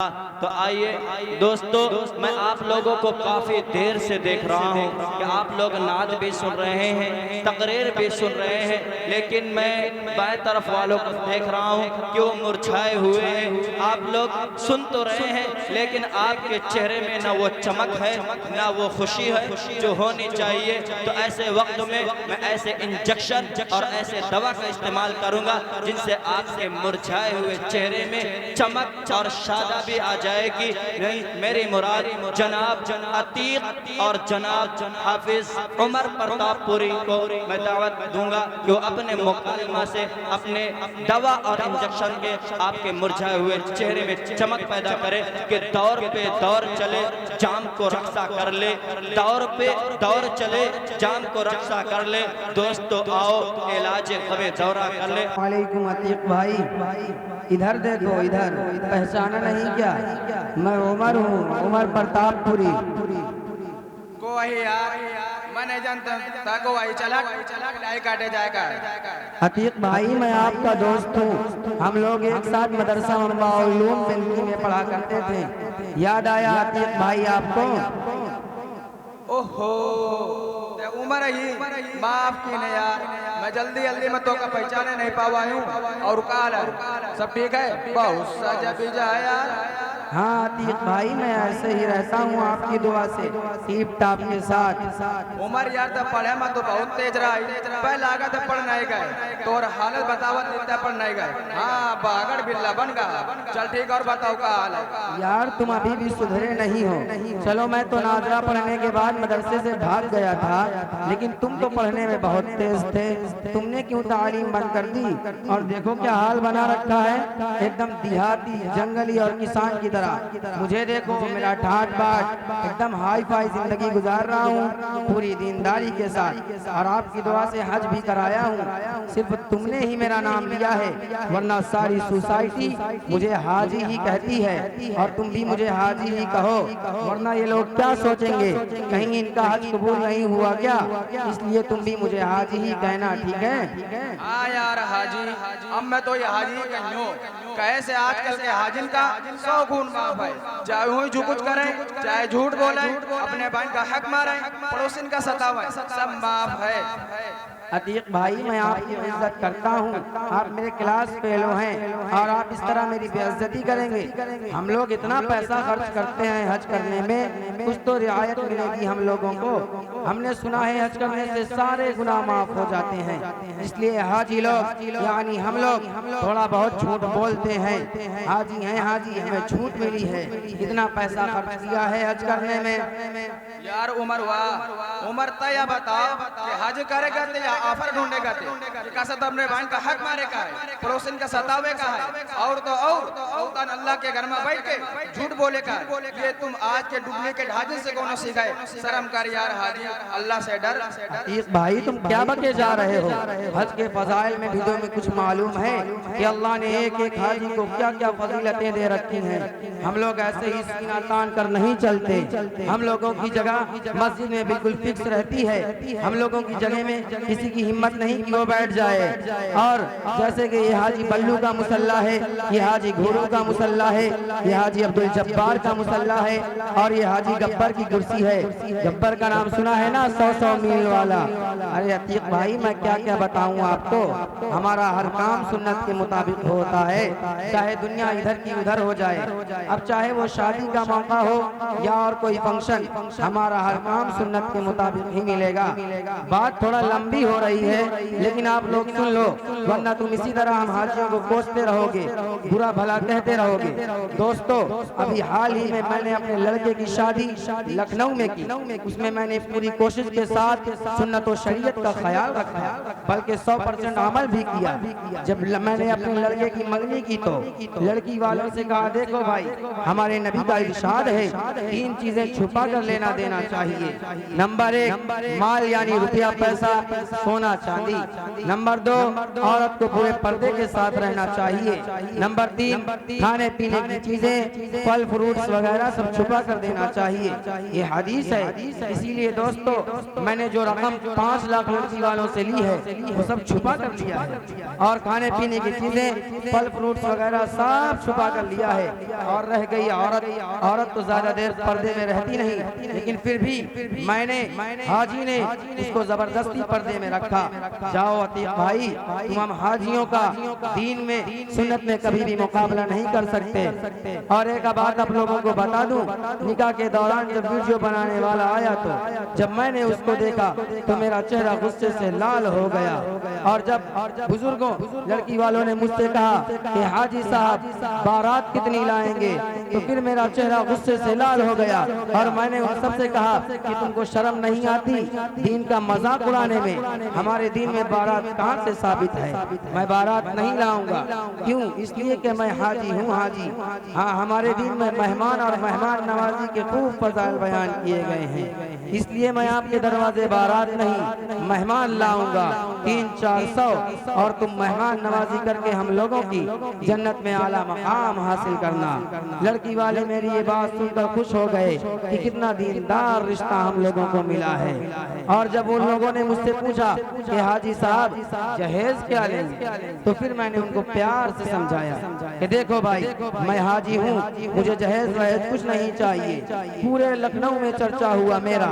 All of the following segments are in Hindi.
तो आइए दोस्तों, मैं आप लोगों को काफ़ी देर से देख रहा हूँ कि आप लोग नाद भी सुन रहे हैं, तकरीर भी सुन रहे हैं, लेकिन मैं बाएं तरफ वालों को देख रहा हूँ कि वो मुरझाए हुए हैं। आप लोग सुन तो रहे हैं, लेकिन आपके चेहरे में ना वो चमक है, ना वो खुशी है जो होनी चाहिए। तो ऐसे वक्त में मैं ऐसे इंजेक्शन और ऐसे दवा का इस्तेमाल करूँगा जिनसे आपके मुरझाए हुए चेहरे में चमक और शादा भी आ जाएगी। नहीं, मेरी मुराद जनाब अतीक और जनाब हाफिज उमर प्रतापपुरी को मैं दावत दूंगा कि वो अपने मुकालमा से अपने दवा और इंजेक्शन के आपके मुरझाए हुए चेहरे में चमक पैदा करे कि दौर पे दौर चले, जाम को रक्षा कर ले, दौर पे दौर चले, जाम को रक्षा कर ले। दोस्तों आओ इलाज गमे दौरा कर ले। वालेकुम अतीक भाई, इधर देखो, इधर पहचाना नहीं क्या? मैं उमर हूँ, उमर प्रतापपुरी। को वही यार मैं नहीं जानता था को वही चला डाई काटे जाएगा। अतीक भाई मैं आपका दोस्त हूँ, हम लोग एक साथ मदरसा मम्बाउलूम बिल्की में पढ़ा करते थे। याद आया अतीक भाई आपको? ओहो उमर ही माफ की नहीं यार, मैं जल्दी जल्दी में तो का पहचाने नहीं पावा हूँ। और काल सब ठीक है? बहुत सा जब जाया। हाँ अतीक भाई मैं ऐसे ही रहता हूँ आपकी दुआ से, टीप टाप के साथ। उमर यार तो पढ़े में तो बहुत तेज रहा, पहले लगा तो पढ़ नहीं गए तो और हालत बतावा देता पढ़ नहीं गए। हाँ बागड़ बिल्ला बन गया। चल ठीक और बताओ का हाल है? यार तुम अभी भी सुधरे नहीं हो। चलो मैं तो नाजरा पढ़ने के बाद मदरसे से भाग गया था, लेकिन तुम तो पढ़ने में बहुत तेज थे। तुमने क्यों तालीम बंद कर दी? और देखो क्या हाल बना रखा है, एकदम देहाती जंगली और किसान की तरह। मुझे देखो, मेरा ठाट बाट एकदम हाई फाई जिंदगी गुजार रहा हूँ पूरी दीनदारी के साथ, और आपकी दुआ से हज भी कराया हूँ। सिर्फ तुमने ही मेरा नाम लिया है, वरना सारी सोसाइटी मुझे हाजी ही कहती है, और तुम भी मुझे हाजी ही कहो, वरना ये लोग क्या सोचेंगे, कहीं इनका हज कबूल नहीं हुआ क्या? इसलिए तुम भी मुझे हाजी ही कहना, ठीक है? हाँ यार हाजी, अब मैं तो ये हाजी कहीं कैसे आजकल के हाजिन का 100 गुण माफ है। चाहे हुई जो कुछ करें, चाहे झूठ बोले, अपने बहन का हक मारे, पड़ोसिन का सतावे, सब माफ है। अतीक भाई मैं आपकी इज्जत करता हूँ, आप मेरे क्लास फेलो हैं, और आप इस तरह मेरी बेइज्जती करेंगे? हम लोग इतना पैसा खर्च करते हैं हज करने में, कुछ तो रियायत मिलेगी हम लोगों को। हमने सुना है हज करने से सारे गुनाह माफ हो जाते हैं, इसलिए हाजी लोग यानी हम लोग थोड़ा बहुत झूठ बोलते हैं। हाजी हैं, हाजी हमें छूट मिली है, इतना पैसा खर्च किया है हज करने में। यार उमर वाह, उमर तय बताओ कि हज करेगा तो या ऑफर ढूंढेगा थे? कैसा तो अपने बहन का हक मारे का है, पड़ोसिन का सतावे का है, और तो और अल्लाह के घर में बैठ के झूठ बोले का है। ये तुम आज के डुप्लीकेट हाजिर से कौन सीखाए? शर्म कर यार हाजी, अल्लाह से डर। अतीक भाई तुम क्या बके जा रहे हो? हज के फजाइल में वीडियो में कुछ मालूम है कि अल्लाह ने एक एक हाजी को क्या क्या फजीलतें दे रखी हैं। हम लोग ऐसे ही सीना तान कर नहीं चलते, हम लोगों की जगह मस्जिद में बिल्कुल फिक्स रहती है। हम लोगों की जगह में किसी की हिम्मत नहीं कि वो बैठ जाए। और जैसे कि ये हाजी बल्लू का मुसल्ला है, ये हाजी घोड़ू का मुसल्ला है, ये हाजी अब्दुल जब्बार का मुसल्ला है, और ये हाजी गब्बर की कुर्सी है। गब्बर का नाम सुना है ना, 100 मील वाला। अरे अतीक भाई मैं क्या क्या बताऊं आपको, हमारा हर काम सुन्नत के मुताबिक होता है, चाहे दुनिया इधर की उधर हो जाए। अब चाहे वो शादी का मौका हो या और कोई फंक्शन, हमारा हर काम सुन्नत के मुताबिक ही मिलेगा। बात थोड़ा लंबी हो रही है, लेकिन आप लोग सुन लो, वरना तुम इसी तरह हम हाजियों को कोसते रहोगे, बुरा भला कहते रहोगे। दोस्तों अभी हाल ही में मैंने अपने लड़के की शादी लखनऊ में की, उसमें मैंने पूरी कोशिश के साथ सुन्नत और शरीयत का ख्याल रखा, बल्कि 100% अमल भी किया। जब मैंने अपने लड़के की मंगनी की तो लड़की वालों से कहा, देखो भाई हमारे नबी का इरशाद है 3 चीजें छुपा कर लेना देना चाहिए। नंबर 1 माल यानी रुपया पैसा, सोना चांदी। नंबर 2, औरत को पूरे पर्दे के साथ रहना चाहिए। नंबर 3, खाने पीने की चीजें, फल फ्रूट्स वगैरह सब छुपा कर देना चाहिए। ये हदीस है। इसीलिए दोस्तों मैंने जो रकम 5 लाख लड़की वालों से ली है वो सब छुपा कर लिया है, और खाने पीने की चीजें, फल फ्रूट्स वगैरह सब छुपा कर लिया है। और रह गई औरत तो ज्यादा देर पर्दे में रहती नहीं, लेकिन फिर भी मैंने हाजी ने उसको जबरदस्ती पर्दे में रखा। जाओ अतीक भाई, तुम हम हाजियों का दीन में, सुन्नत में कभी भी मुकाबला नहीं कर सकते। और एक बात आप लोगों को बता दूं, निकाह के दौरान जब वीडियो बनाने वाला आया तो जब मैंने उसको देखा तो मेरा चेहरा गुस्से से लाल हो गया। और जब बुजुर्गों लड़की वालों ने मुझसे कहा कि हाजी साहब बारात कितनी लाएंगे, तो फिर मेरा चेहरा गुस्से से लाल हो गया। और मैंने उन सबसे कहा कि तुमको शर्म नहीं आती दीन का मजाक उड़ाने में? हमारे दीन में बारात कहाँ से साबित है? मैं बारात नहीं लाऊंगा। क्यों? इसलिए कि मैं हाजी हूँ। हाजी, हाँ, हमारे दीन में मेहमान और मेहमान नवाजी के खूब फज़ाइल बयान किए गए हैं। इसलिए मैं आपके दरवाजे बारात नहीं मेहमान लाऊंगा 300-400, और तुम मेहमान नवाजी करके हम लोगों की जन्नत में आला मकाम हासिल करना। लड़की वाले मेरी ये बात सुनकर खुश हो गए कि कितना दीनदार रिश्ता हम लोगों को मिला है। और जब उन लोगों ने मुझसे पूछा कि हाजी साहब जहेज क्या लेंगे, तो फिर मैंने उनको प्यार से समझाया कि देखो भाई, मैं हाजी हूँ, मुझे जहेज वहेज कुछ नहीं चाहिए। पूरे लखनऊ में चर्चा हुआ मेरा।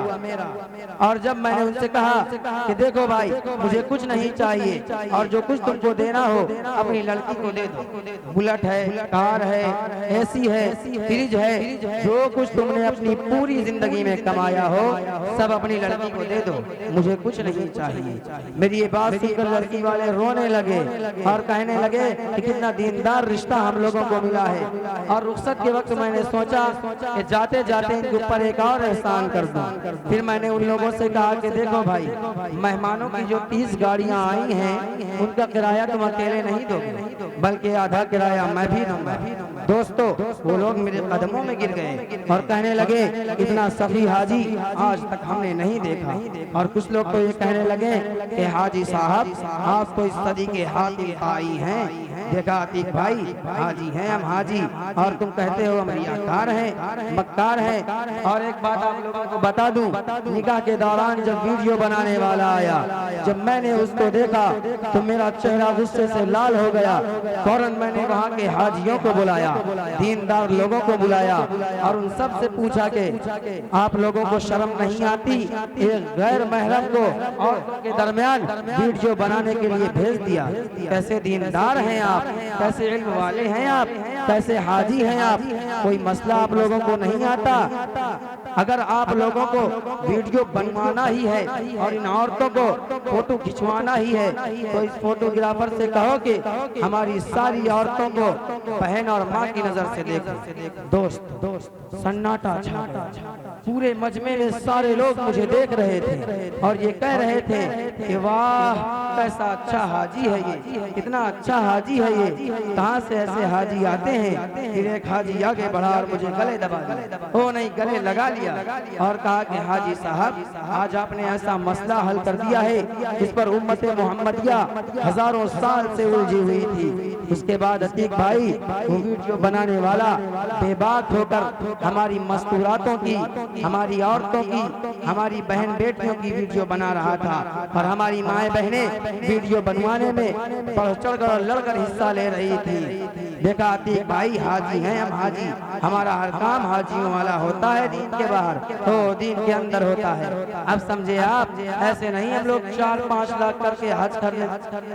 और जब मैंने उनसे कहा कि देखो भाई, मुझे कुछ नहीं चाहिए, और जो कुछ तुमको देना हो अपनी लड़की को दे दो। बुलेट है, कार है, एसी है, फ्रिज है, जो कुछ तुमने अपनी पूरी जिंदगी में कमाया हो सब अपनी लड़की को दे दो, मुझे कुछ नहीं चाहिए। मेरी ये बात सुनकर लड़की वाले रोने लगे और कहने लगे कि कितना दीनदार रिश्ता हम लोगों को मिला है। और रुखसत के वक्त मैंने सोचा कि जाते जाते इनके ऊपर एक और एहसान कर दूं। फिर मैंने उन लोगों से कहा कि देखो भाई, मेहमानों की जो 30 गाड़ियां आई हैं उनका किराया तुम अकेले नहीं दोगे, बल्कि आधा किराया मैं भी दूंगा। दोस्तों, वो लोग मेरे कदमों में गिर गए और कहने लगे इतना सफी हाजी आज तक हमने नहीं देखा। और कुछ लोग तो ये कहने लगे कि हाजी साहब आप तो इस सदी के हातिम ताई हैं। देखा अतीक भाई, हाजी हैं हम, हाजी, और तुम कहते हो हम रियाकार हैं, मक्कार हैं। और एक बात आप लोगों को बता दूं, निकाह के दौरान जब वीडियो बनाने वाला आया, जब मैंने उसको देखा तो मेरा चेहरा गुस्से से लाल हो गया। फौरन मैंने वहाँ के हाजियों को बुलाया, दीनदार लोगों को बुलाया, और उन सब से पूछा कि आप लोगों को शर्म नहीं आती एक गैर महरम को और के दरमियान वीडियो बनाने के लिए भेज दिया? कैसे दीनदार हैं आप, कैसे इल्म वाले हैं आप, कैसे हाजी हैं आप? कोई मसला आप लोगों को नहीं आता? अगर आप लोगों को वीडियो बनवाना ही है और इन औरतों को फोटो खिंचवाना ही है, तो इस फोटोग्राफर से कहो कि हमारी सारी औरतों को बहन और माँ की नजर से देखो। दोस्त सन्नाटा छा गया। पूरे मजमे में सारे लोग मुझे देख रहे थे और ये कह रहे थे कि वाह कैसा अच्छा हाजी है ये, कितना अच्छा हाजी है ये, कहाँ से ऐसे हाजी आते हैं। फिर एक हाजी आगे बढ़ा और मुझे गले दबा दिया, ओ नहीं गले लगा लिया, और कहा कि हाजी साहब आज आपने ऐसा मसला हल कर दिया है जिस पर उम्मत मोहम्मदिया हजारों साल से उलझी हुई थी। उसके बाद अतीक भाई वो वीडियो बनाने वाला बेबाक होकर हमारी मस्तूरातों की, हमारी औरतों की, हमारी बहन बेटियों की वीडियो बना रहा था, और हमारी माएँ बहनें वीडियो बनवाने में बढ़ चढ़ कर लड़कर हिस्सा ले रही थी। देखा अतीक भाई, हाजी हैं हम, हाजी, हमारा हर काम हाजियों वाला होता है, दीन के बाहर तो दीन के अंदर होता है। अब समझे आप, ऐसे नहीं हम लोग 4-5 लाख करके हज करने,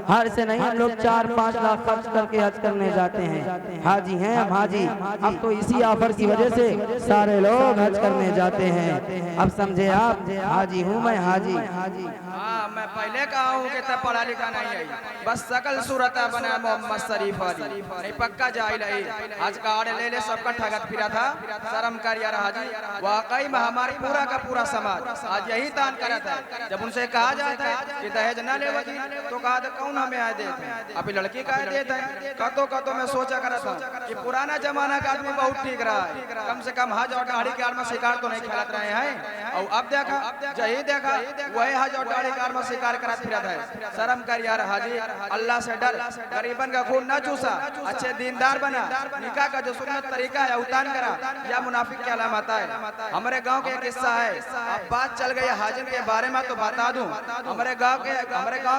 हर से नहीं हम लोग 4-5 लाख खर्च करके हज करने जाते हैं। हाजी हैं हम, हाजी। अब तो इसी ऑफर की वजह से सारे लोग हज करने जाते हैं। अब समझे आप, हाजी हूँ मैं, हाजी। हाँ, मैं पहले कहा हूँ कि तब पढ़ा लिखा नहीं है, बस शकल सूरत बना मोहम्मद शरीफ वाली, नहीं पक्का जाहिल है। हज का आड़े ले ले सबका ठगत फिरा था, शर्म कर यार हाजी। वाकई में हमारे पूरा का पूरा समाज आज यही तान करता है। जब उनसे कहा जाता है कि दहेज ना ले वजी, तो कहा था कौन हमें आए देते हैं, अभी लड़की का देता है। कतो मैं सोचा करा था कि पुराना जमाना का आदमी बहुत ठीक रहा है, कम से कम हज और दाढ़ी के आड़ में शिकार तो नहीं खेलत रहे हैं। और अब देखा जही देखा वही हज और दाढ़ी के आड़ में शिकार करत फिरत है। शर्म कर यार हाजी, अल्लाह से डर, गरीबन का खून न चूसा, अच्छे दीनदार बना, निकाह का जो सुन्नत तरीका है उतान करा, या मुनाफिक की अलामत है। हमारे गांव के एक किस्सा है, अब बात चल गई हाजिर के बारे में तो बता दूं। हमारे गांव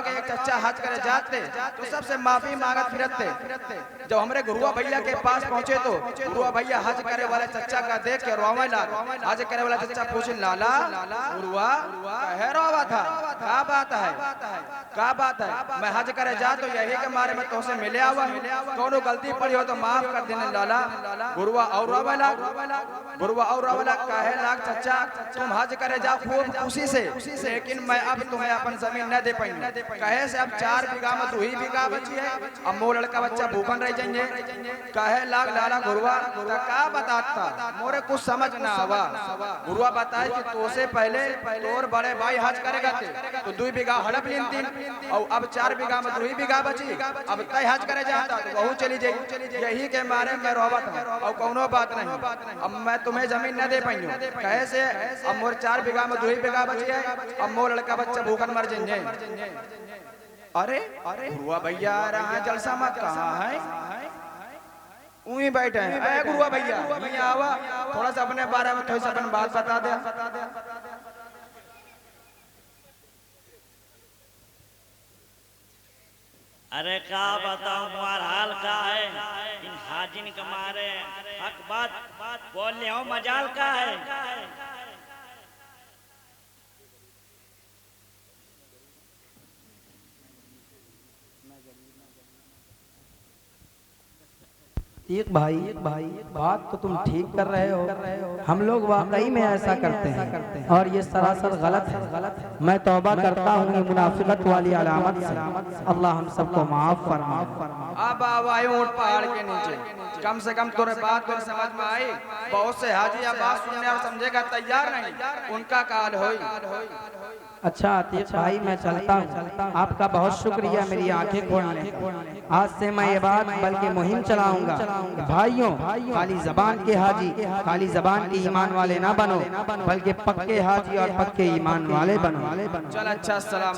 के एक चचा हज करे जाते तो सबसे माफी मांगत फिरत थे। जब हमारे गुरुआ भैया के पास पहुंचे तो गुरुआ भैया हज करे वाले चचा का देख के रोवे लगा। हज करे वाला चचा पूछे लाला गुरुआ कहे रोवा था, क्या बात है, मैं हज करे जा तो यही के मारे में तुमसे मिले आवा, कोनो गलती पड़ी हो तो माफ कर देने लाला। गुरुआ और रोवेला कहे लाग चचा तुम हज करे जा खूब खुशी से, लेकिन मैं अब तुम्हें अपन जमीन न दे पाऊंगा। कहे से अब 4 बीघा में 2 ही बीघा बची है, अब मोर लड़का बच्चा भूखन रह जाएंगे। कहे लाग लाला गुरुआ का बताता मोरे कुछ समझ ना आवा। गुरुआ बताए कि तो से पहले तोर बड़े भाई हज करेगा तो 2 बीघा हड़प लेन, और अब 4 बीघा में 2 ही बीघा बची, अब तय हज करे जाता तो वहू चली जाएगी। यही के मारे मैं रोवत हूं और कोनो बात नहीं, अब मैं तुम्हें जमीन न दे पाऊंगा। कहे से अब मोर 4 बीघा में 2 ही बीघा बची है, अब मोर लड़का बच्चा भूखन मर जाएंगे। अरे गुरुआ भैया रहा जलसा मत कहाँ है, वहीं बैठे हैं। गुरुआ भैया यहाँ आवा, थोड़ा सा अपने बारे में थोड़ी सा अपन बात बता दे। अरे का बताऊं तुम्हारा हाल का है, इन हाजिन के मारे हक बात बोलने हो मजाल का है। एक भाई बात तो तुम ठीक कर रहे हो, हम लोग वाकई में ऐसा करते हैं और ये सरासर गलत है। मैं तौबा करता हूँ ये मुनाफिकत वाली अलामत से। अल्लाह हम सबको माफ फरमाए। अब आए ऊंट पहाड़ के नीचे, कम से कम थोड़े बात तो समझ में आई। बहुत से हाजी अब बात सुनने और समझेगा तैयार नहीं, उनका काल होई। अच्छा अतीक भाई मैं चलता हूँ, आपका बहुत शुक्रिया मेरी आंखें खोलने। आज से मैं ये बात बल्कि मुहिम चलाऊंगा, भाइयों खाली जबान के हाजी, खाली जबान के ईमान वाले ना बनो, बल्कि पक्के हाजी और पक्के ईमान वाले बनो। चल अच्छा, अस्सलाम।